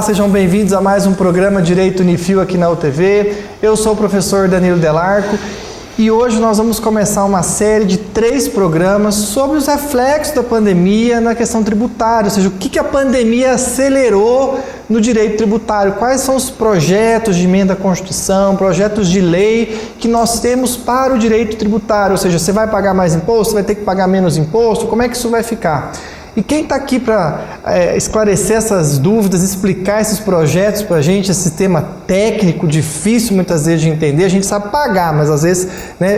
sejam bem-vindos a mais um programa Direito Unifil aqui na UTV. Eu sou o professor Danilo Delarco e hoje nós vamos começar uma série de 3 programas sobre os reflexos da pandemia na questão tributária, ou seja, o que a pandemia acelerou no direito tributário, quais são os projetos de emenda à Constituição, projetos de lei que nós temos para o direito tributário, ou seja, você vai pagar mais imposto, você vai ter que pagar menos imposto, como é que isso vai ficar? E quem está aqui para esclarecer essas dúvidas, explicar esses projetos para a gente, esse tema técnico, difícil muitas vezes de entender, a gente sabe pagar, mas às vezes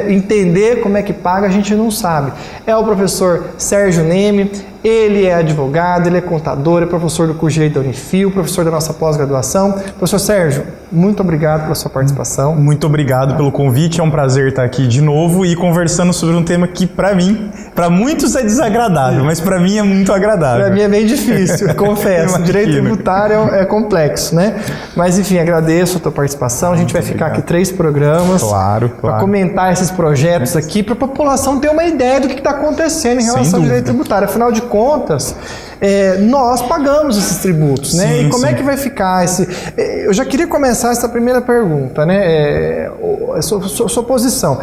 entender como é que paga a gente não sabe. É o professor Sérgio Neme, ele é advogado, ele é contador, é professor do curso de Direito da Unifil, professor da nossa pós-graduação. Professor Sérgio, muito obrigado pela sua participação. Muito obrigado pelo convite, é um prazer estar aqui de novo e conversando sobre um tema que para mim, para muitos é desagradável, mas para mim é muito agradável. Para mim é bem difícil, confesso. Direito tributário é complexo, né? Mas enfim, agradeço a tua participação. A gente vai ficar aqui 3 programas para comentar esses projetos aqui, para a população ter uma ideia do que está acontecendo em relação ao direito tributário. Afinal de contas, nós pagamos esses tributos, né? Sim, e como é que vai ficar esse... Eu já queria começar essa primeira pergunta, né? Sua posição.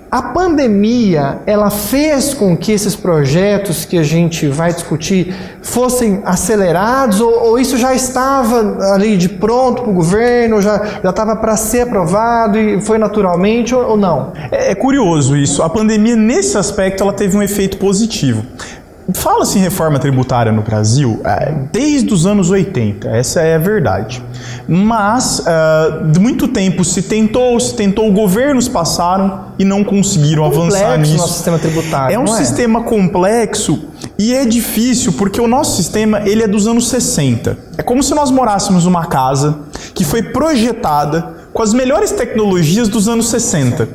A pandemia, ela fez com que esses projetos que a gente vai discutir fossem acelerados ou isso já estava ali de pronto para o governo, já estava para ser aprovado e foi naturalmente ou não? É curioso isso. A pandemia, nesse aspecto, ela teve um efeito positivo. Fala-se em reforma tributária no Brasil desde os anos 80, essa é a verdade. Mas, de muito tempo se tentou, governos passaram e não conseguiram avançar nisso. Nosso sistema tributário, é um sistema complexo e é difícil porque o nosso sistema ele é dos anos 60. É como se nós morássemos numa casa que foi projetada com as melhores tecnologias dos anos 60.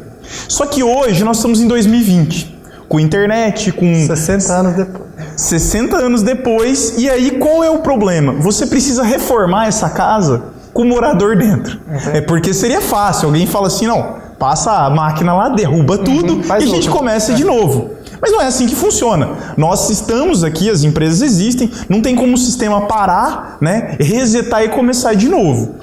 Só que hoje nós estamos em 2020. Com internet, com... 60 anos depois. 60 anos depois, e aí qual é o problema? Você precisa reformar essa casa com o morador dentro. Uhum. Porque seria fácil, alguém fala assim, não, passa a máquina lá, derruba tudo e a gente começa de novo. Mas não é assim que funciona. Nós estamos aqui, as empresas existem, não tem como o sistema parar, né, resetar e começar de novo.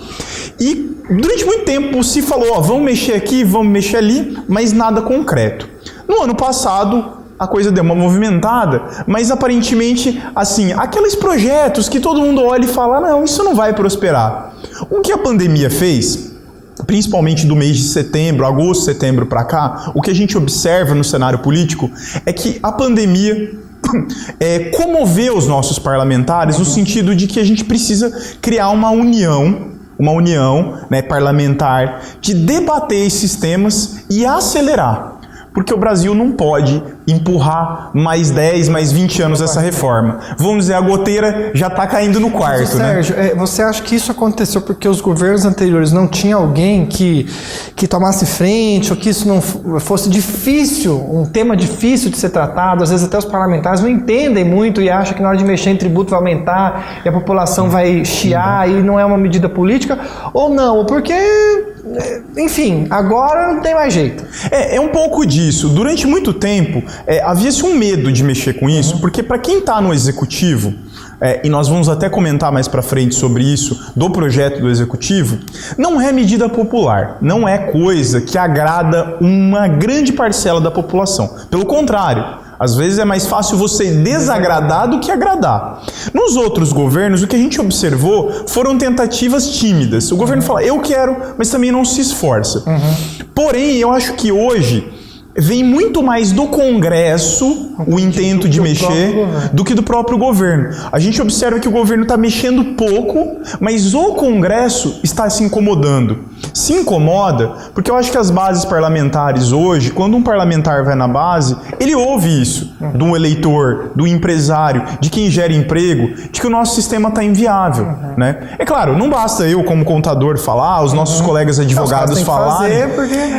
E durante muito tempo se falou, vamos mexer aqui, vamos mexer ali, mas nada concreto. No ano passado, a coisa deu uma movimentada, mas aparentemente, assim, aqueles projetos que todo mundo olha e fala, não, isso não vai prosperar. O que a pandemia fez, principalmente do mês de setembro, agosto, setembro para cá, o que a gente observa no cenário político é que a pandemia comoveu os nossos parlamentares no sentido de que a gente precisa criar uma união, né, parlamentar de debater esses temas e acelerar. Porque o Brasil não pode empurrar mais 10, mais 20 anos essa reforma. Vamos dizer, a goteira já está caindo no quarto, né? Sérgio, você acha que isso aconteceu porque os governos anteriores não tinham alguém que tomasse frente, ou que isso não fosse difícil, um tema difícil de ser tratado? Às vezes até os parlamentares não entendem muito e acham que na hora de mexer em tributo vai aumentar e a população vai chiar e não é uma medida política, ou não, porque... Enfim, agora não tem mais jeito. É um pouco disso. Durante muito tempo, havia-se um medo de mexer com isso, porque para quem está no executivo, e nós vamos até comentar mais para frente sobre isso, do projeto do executivo, não é medida popular, não é coisa que agrada uma grande parcela da população. Pelo contrário, às vezes é mais fácil você desagradar do que agradar. Nos outros governos, o que a gente observou foram tentativas tímidas. O governo fala, eu quero, mas também não se esforça. Porém, eu acho que hoje vem muito mais do Congresso o intento de mexer do que do próprio governo. A gente observa que o governo está mexendo pouco, mas o Congresso está se incomodando. Se incomoda porque eu acho que as bases parlamentares hoje, quando um parlamentar vai na base, ele ouve isso do eleitor, do empresário, de quem gera emprego, de que o nosso sistema está inviável. Né? É claro, não basta eu como contador falar, os nossos colegas advogados falarem,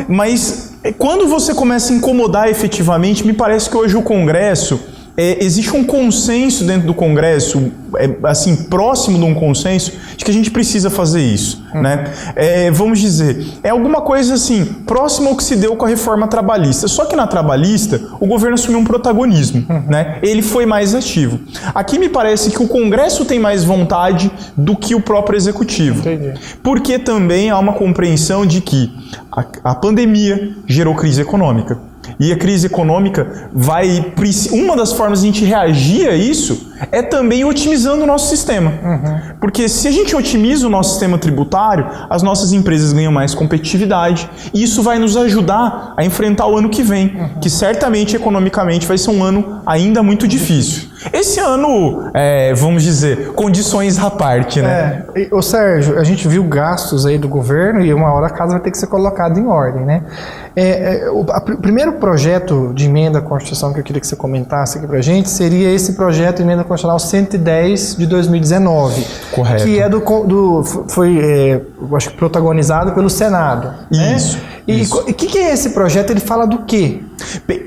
mas quando você começa a incomodar efetivamente, me parece que hoje o Congresso existe um consenso dentro do Congresso, assim, próximo de um consenso, de que a gente precisa fazer isso, né? Vamos dizer, é alguma coisa assim, próximo ao que se deu com a reforma trabalhista. Só que na trabalhista, o governo assumiu um protagonismo, né? Ele foi mais ativo. Aqui me parece que o Congresso tem mais vontade do que o próprio Executivo. Entendi. Porque também há uma compreensão de que a pandemia gerou crise econômica. E a crise econômica uma das formas de a gente reagir a isso é também otimizando o nosso sistema. Porque se a gente otimiza o nosso sistema tributário, as nossas empresas ganham mais competitividade e isso vai nos ajudar a enfrentar o ano que vem, que certamente economicamente vai ser um ano ainda muito difícil. Esse ano, vamos dizer, condições à parte, né? Ô Sérgio, a gente viu gastos aí do governo e uma hora a casa vai ter que ser colocada em ordem, né? O primeiro projeto de emenda à Constituição que eu queria que você comentasse aqui pra gente seria esse projeto de emenda constitucional 110 de 2019. Correto. Que é foi acho que protagonizado pelo Senado. Isso. Né? E o que é esse projeto? Ele fala do quê?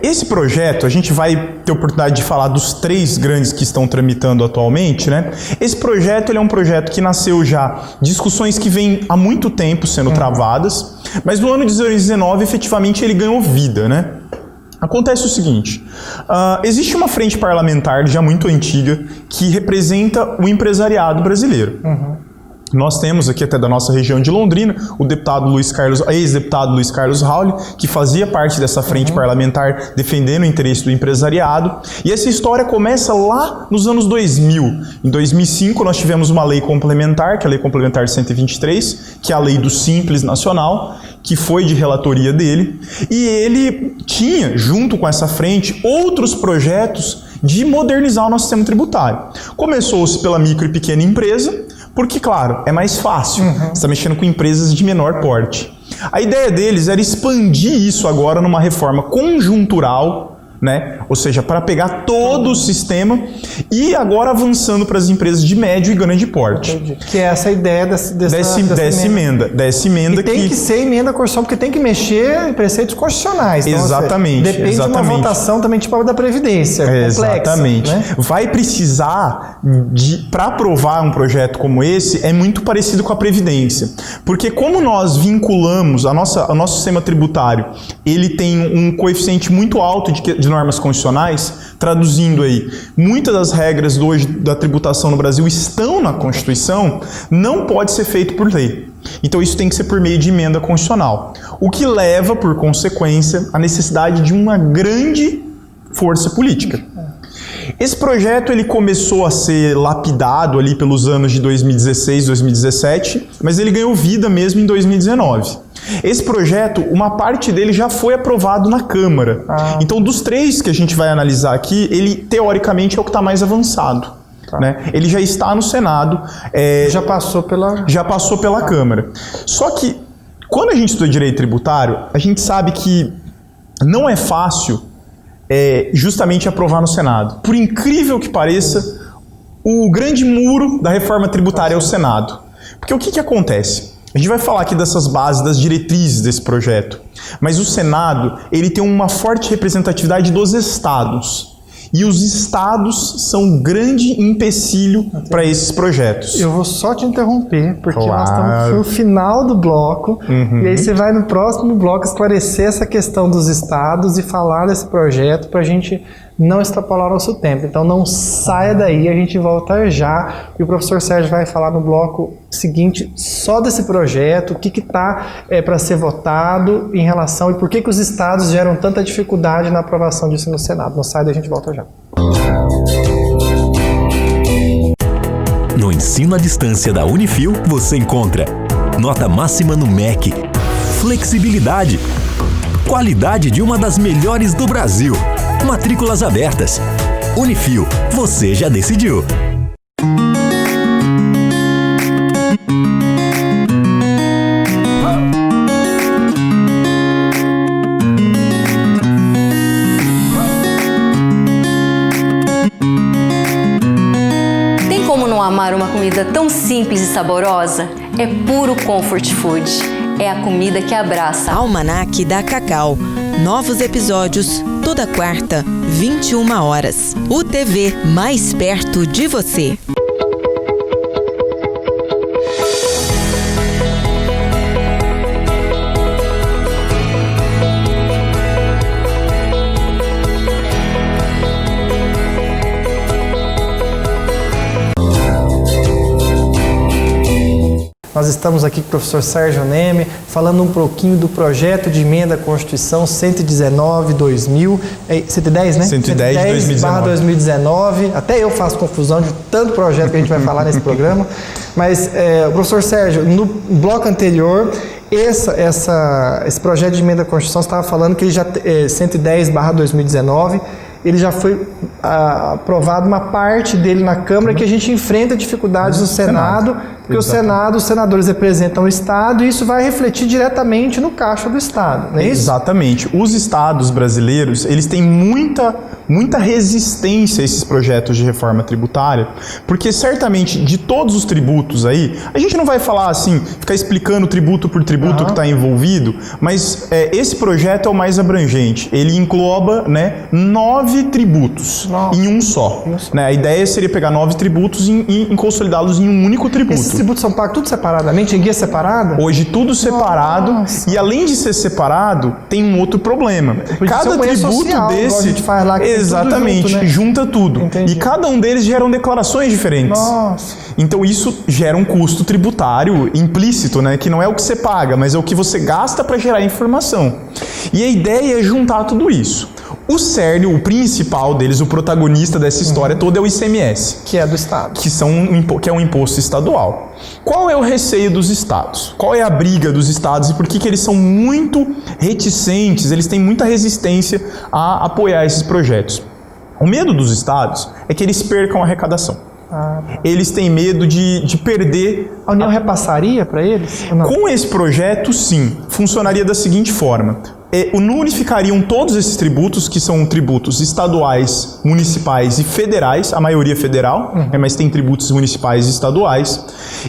Esse projeto, a gente vai ter a oportunidade de falar dos 3 grandes que estão tramitando atualmente, né? Esse projeto ele é um projeto que nasceu já discussões que vêm há muito tempo sendo travadas, mas no ano de 2019, efetivamente, ele ganhou vida, né? Acontece o seguinte, existe uma frente parlamentar já muito antiga que representa o empresariado brasileiro. Nós temos aqui até da nossa região de Londrina o ex-deputado Luiz Carlos Rauli, que fazia parte dessa frente parlamentar defendendo o interesse do empresariado. E essa história começa lá nos anos 2000. Em 2005 nós tivemos uma lei complementar, que é a Lei Complementar 123, que é a lei do Simples Nacional, que foi de relatoria dele. E ele tinha, junto com essa frente, outros projetos de modernizar o nosso sistema tributário. Começou-se pela micro e pequena empresa, porque, claro, é mais fácil. Você está mexendo com empresas de menor porte. A ideia deles era expandir isso agora numa reforma conjuntural, né? Ou seja, para pegar todo o sistema e agora avançando para as empresas de médio e grande porte. Entendi. Que é essa ideia dessa emenda. Dessa emenda e tem que ser emenda constitucional, porque tem que mexer em preceitos constitucionais. Então, exatamente. Depende de uma votação também tipo a da Previdência. Exatamente. Complexa, né? Vai precisar, para aprovar um projeto como esse, é muito parecido com a Previdência. Porque como nós vinculamos o nosso sistema tributário, ele tem um coeficiente muito alto de normas constitucionais, traduzindo aí, muitas das regras hoje da tributação no Brasil estão na Constituição, não pode ser feito por lei. Então isso tem que ser por meio de emenda constitucional, o que leva, por consequência, a necessidade de uma grande força política. Esse projeto ele começou a ser lapidado ali pelos anos de 2016, 2017, mas ele ganhou vida mesmo em 2019. Esse projeto, uma parte dele já foi aprovado na Câmara. Então, dos 3 que a gente vai analisar aqui, ele teoricamente é o que está mais avançado. Né? Ele já está no Senado. Já passou pela Câmara. Só que, quando a gente estuda direito tributário, a gente sabe que não é fácil justamente aprovar no Senado. Por incrível que pareça, o grande muro da reforma tributária é o Senado. Porque o que acontece? A gente vai falar aqui dessas bases, das diretrizes desse projeto, mas o Senado ele tem uma forte representatividade dos estados. E os estados são um grande empecilho para esses projetos. Eu vou só te interromper, porque claro, nós estamos no final do bloco, e aí você vai no próximo bloco esclarecer essa questão dos estados e falar desse projeto para a gente não extrapolar o nosso tempo. Então não saia daí, a gente volta já e o professor Sérgio vai falar no bloco seguinte só desse projeto, o que está para ser votado em relação e por que os estados geram tanta dificuldade na aprovação disso no Senado. Não saia daí, a gente volta já. No ensino à distância da Unifil, você encontra nota máxima no MEC, flexibilidade, qualidade de uma das melhores do Brasil, matrículas abertas. Unifil, você já decidiu. Tem como não amar uma comida tão simples e saborosa? É puro comfort food. É a comida que abraça. Almanac da Cacau. Novos episódios toda quarta, 21 horas. UTV, mais perto de você. Nós estamos aqui com o professor Sérgio Neme, falando um pouquinho do projeto de emenda à Constituição 119/2000, 110, né? 110/2019. Até eu faço confusão de tanto projeto que a gente vai falar nesse programa. Mas, professor Sérgio, no bloco anterior, esse projeto de emenda à Constituição, você estava falando que ele já 110/2019, ele já foi aprovado uma parte dele na Câmara, que a gente enfrenta dificuldades no Senado, porque o Senado, os senadores representam o Estado e isso vai refletir diretamente no caixa do Estado, não é isso? Exatamente. Os estados brasileiros, eles têm muita resistência a esses projetos de reforma tributária, porque certamente de todos os tributos aí, a gente não vai falar assim, ficar explicando tributo por tributo que está envolvido, mas esse projeto é o mais abrangente. Ele engloba, né, 9 tributos em um só. Né? A ideia seria pegar 9 tributos e consolidá-los em um único tributo. Esses tributos são pagos tudo separadamente, em guia separada? Hoje tudo separado. E além de ser separado, tem um outro problema. Cada tributo social, desse... a gente faz lá, que exatamente, tudo junto, né? Junta tudo. Entendi. E cada um deles geram declarações diferentes. Nossa. Então isso gera um custo tributário implícito, né? Que não é o que você paga, mas é o que você gasta para gerar informação. E a ideia é juntar tudo isso. O cerne, o principal deles, o protagonista dessa história toda é o ICMS. Que é do Estado. Que é um imposto estadual. Qual é o receio dos estados? Qual é a briga dos estados e por que eles são muito reticentes, eles têm muita resistência a apoiar esses projetos? O medo dos estados é que eles percam a arrecadação. Eles têm medo de perder... A União repassaria para eles? Ou não? Com esse projeto, sim. Funcionaria da seguinte forma. Unificariam todos esses tributos, que são tributos estaduais, municipais e federais, a maioria federal, mas tem tributos municipais e estaduais.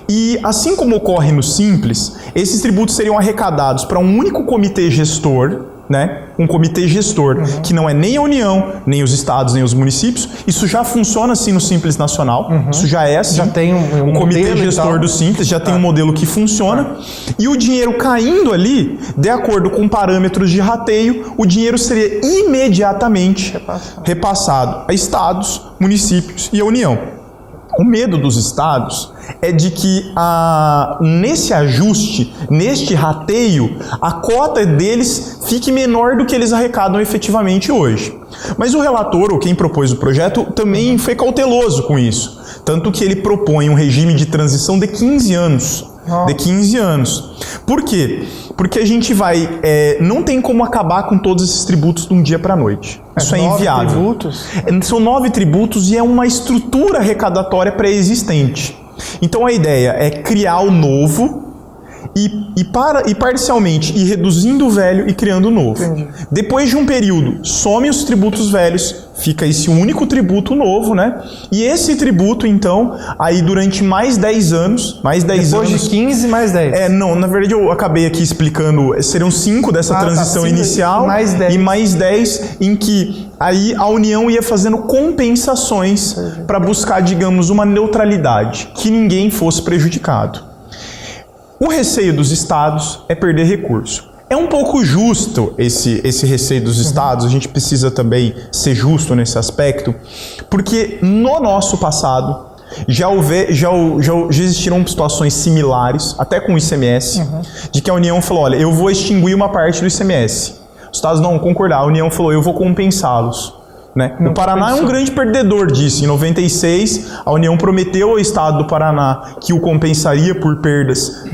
E assim como ocorre no Simples, esses tributos seriam arrecadados para um único comitê gestor, né? Um comitê gestor, que não é nem a União, nem os estados, nem os municípios. Isso já funciona assim no Simples Nacional. Isso já é assim. Já tem um comitê gestor do Simples, já tem um modelo que funciona. E o dinheiro caindo ali, de acordo com parâmetros de rateio, o dinheiro seria imediatamente repassado a estados, municípios e a União. O medo dos estados é de que nesse ajuste, neste rateio, a cota deles fique menor do que eles arrecadam efetivamente hoje. Mas o relator, ou quem propôs o projeto, também foi cauteloso com isso. Tanto que ele propõe um regime de transição de 15 anos. De 15 anos. Por quê? Porque a gente não tem como acabar com todos esses tributos de um dia para a noite. Isso é inviável. 9 tributos? São 9 tributos e é uma estrutura arrecadatória pré-existente. Então a ideia é criar o novo e parcialmente ir reduzindo o velho e criando o novo. Entendi. Depois de um período, some os tributos velhos, fica esse único tributo novo, né? E esse tributo, então, aí durante mais 10 anos... Depois de 15, mais 10. Não, na verdade eu acabei aqui explicando, seriam 5 dessa transição inicial e mais 10 em que aí a União ia fazendo compensações para buscar, digamos, uma neutralidade, que ninguém fosse prejudicado. O receio dos estados é perder recurso. É um pouco justo esse receio dos estados, a gente precisa também ser justo nesse aspecto, porque no nosso passado já existiram situações similares, até com o ICMS, de que a União falou, olha, eu vou extinguir uma parte do ICMS. Os estados não concordaram, a União falou, eu vou compensá-los. Né? O Paraná é um grande perdedor disso. Em 96, a União prometeu ao Estado do Paraná que o compensaria por perdas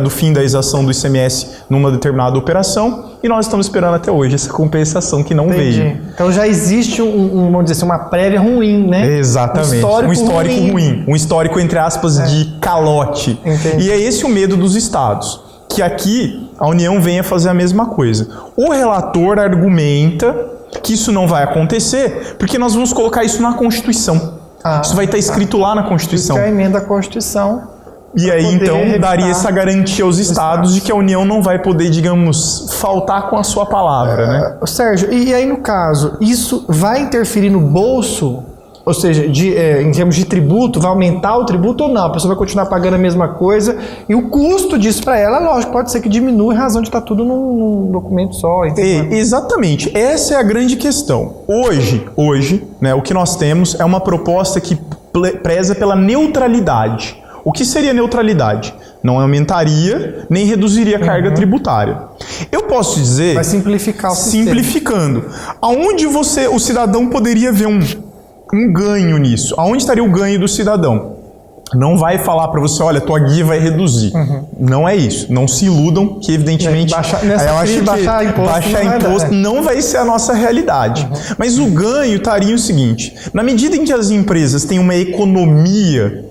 do fim da isenção do ICMS numa determinada operação, e nós estamos esperando até hoje essa compensação que não veio. Então já existe vamos dizer assim, uma prévia ruim, né? Exatamente. Um histórico ruim. Um histórico, entre aspas, de calote. Entendi. E é esse o medo dos estados. Que aqui a União venha fazer a mesma coisa. O relator argumenta que isso não vai acontecer, porque nós vamos colocar isso na Constituição. Isso vai estar escrito lá na Constituição. Isso é a emenda à Constituição E aí, então, revisar daria essa garantia aos estados de que a União não vai poder, digamos, faltar com a sua palavra, né? Sérgio, e aí no caso, isso vai interferir no bolso? Ou seja, em termos de tributo, vai aumentar o tributo ou não? A pessoa vai continuar pagando a mesma coisa e o custo disso para ela, lógico, pode ser que diminua em razão de estar tudo num documento só. Exatamente, essa é a grande questão. Hoje, né, o que nós temos é uma proposta que preza pela neutralidade. O que seria neutralidade? Não aumentaria nem reduziria a carga tributária. Eu posso dizer... Vai simplificar o sistema. Simplificando. Aonde o cidadão poderia ver um ganho nisso? Aonde estaria o ganho do cidadão? Não vai falar para você, olha, tua guia vai reduzir. Não é isso. Não se iludam que, evidentemente, eu acho que baixar imposto não vai ser a nossa realidade. Mas o ganho estaria o seguinte, na medida em que as empresas têm uma economia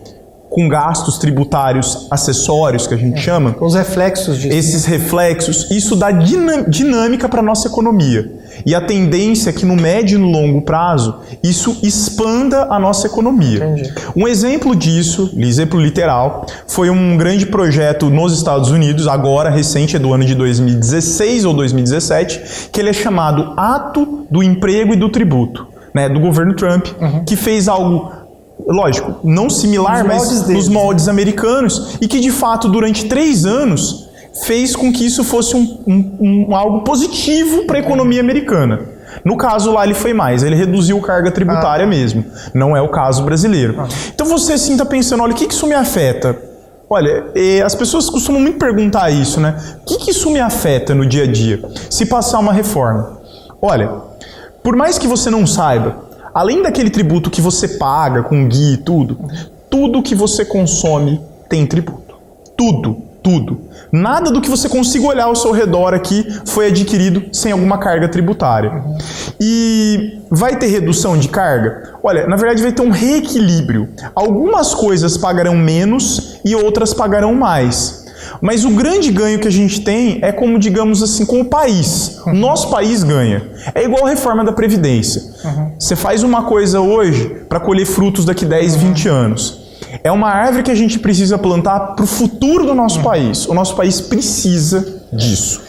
com gastos tributários acessórios, que a gente chama. Os reflexos disso. Esses reflexos, isso dá dinâmica para a nossa economia. E a tendência é que no médio e no longo prazo, isso expanda a nossa economia. Entendi. Um exemplo disso, exemplo literal, foi um grande projeto nos Estados Unidos, agora recente, é do ano de 2016 ou 2017, que ele é chamado Ato do Emprego e do Tributo, né, do governo Trump, que fez algo... Lógico, não similar, mas nos moldes americanos, e que de fato durante 3 anos fez com que isso fosse algo positivo para a economia americana. No caso lá ele foi mais, ele reduziu carga tributária mesmo, não é o caso brasileiro. Então você assim está pensando, olha, o que isso me afeta? Olha, as pessoas costumam muito perguntar isso, né? O que isso me afeta no dia a dia se passar uma reforma? Olha, por mais que você não saiba, além daquele tributo que você paga com guia e tudo que você consome tem tributo. Tudo. Nada do que você consiga olhar ao seu redor aqui foi adquirido sem alguma carga tributária. E vai ter redução de carga? Olha, na verdade vai ter um reequilíbrio. Algumas coisas pagarão menos e outras pagarão mais. Mas o grande ganho que a gente tem é como, digamos assim, com o país. Nosso país ganha. É igual a reforma da Previdência. Você faz uma coisa hoje para colher frutos daqui 10, 20 anos. É uma árvore que a gente precisa plantar para o futuro do nosso país. O nosso país precisa disso.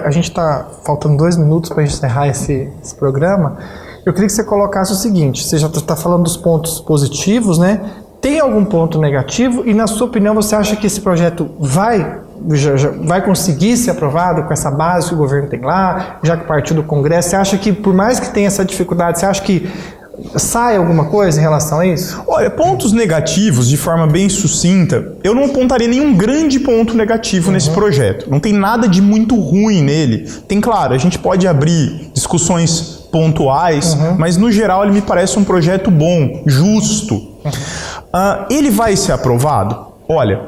A gente está faltando 2 minutos para encerrar esse programa. Eu queria que você colocasse o seguinte, você já está falando dos pontos positivos, né? Tem algum ponto negativo e, na sua opinião, você acha que esse projeto vai conseguir ser aprovado com essa base que o governo tem lá, já que partiu do Congresso? Você acha que, por mais que tenha essa dificuldade, você acha que sai alguma coisa em relação a isso? Olha, pontos negativos, de forma bem sucinta, eu não apontaria nenhum grande ponto negativo nesse projeto. Não tem nada de muito ruim nele. Tem, claro, a gente pode abrir discussões pontuais, mas no geral ele me parece um projeto bom, justo. Ele vai ser aprovado? Olha,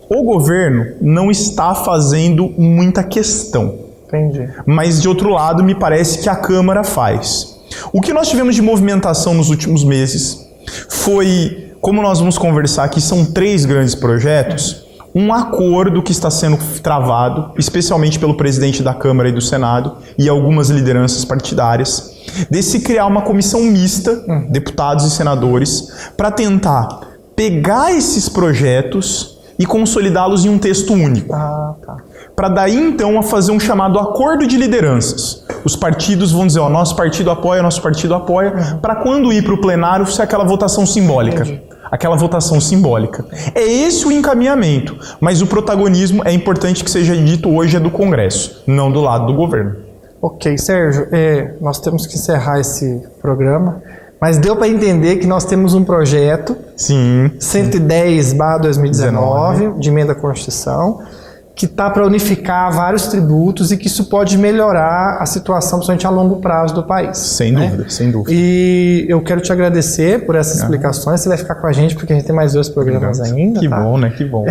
o governo não está fazendo muita questão. Entendi. Mas de outro lado, me parece que a Câmara faz. O que nós tivemos de movimentação nos últimos meses foi, como nós vamos conversar aqui, são 3 grandes projetos, um acordo que está sendo travado, especialmente pelo presidente da Câmara e do Senado e algumas lideranças partidárias, de se criar uma comissão mista, deputados e senadores, para tentar pegar esses projetos e consolidá-los em um texto único. Para daí então a fazer um chamado acordo de lideranças. Os partidos vão dizer, nosso partido apoia, para quando ir para o plenário ser aquela votação simbólica. Aquela votação simbólica. É esse o encaminhamento, mas o protagonismo é importante que seja dito hoje é do Congresso, não do lado do governo. Ok, Sérgio, nós temos que encerrar esse programa, mas deu para entender que nós temos um projeto 110/2019 de emenda à Constituição, que está para unificar vários tributos e que isso pode melhorar a situação, principalmente a longo prazo do país. Sem dúvida, sem dúvida. E eu quero te agradecer por essas explicações. Você vai ficar com a gente porque a gente tem mais 2 programas ainda. Que bom, né? Que bom.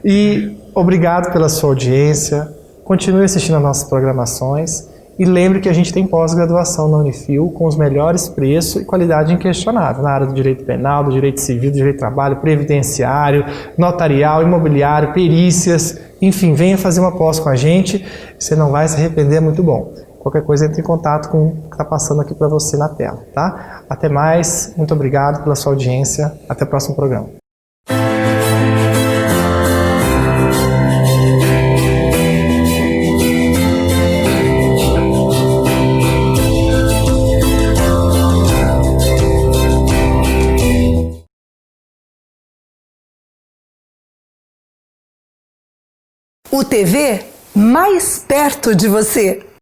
E obrigado pela sua audiência. Continue assistindo as nossas programações. E lembre que a gente tem pós-graduação na Unifil com os melhores preços e qualidade inquestionável na área do direito penal, do direito civil, do direito do trabalho, previdenciário, notarial, imobiliário, perícias, enfim, venha fazer uma pós com a gente, você não vai se arrepender, é muito bom. Qualquer coisa, entre em contato com o que está passando aqui para você na tela, tá? Até mais, muito obrigado pela sua audiência, até o próximo programa. UTV mais perto de você.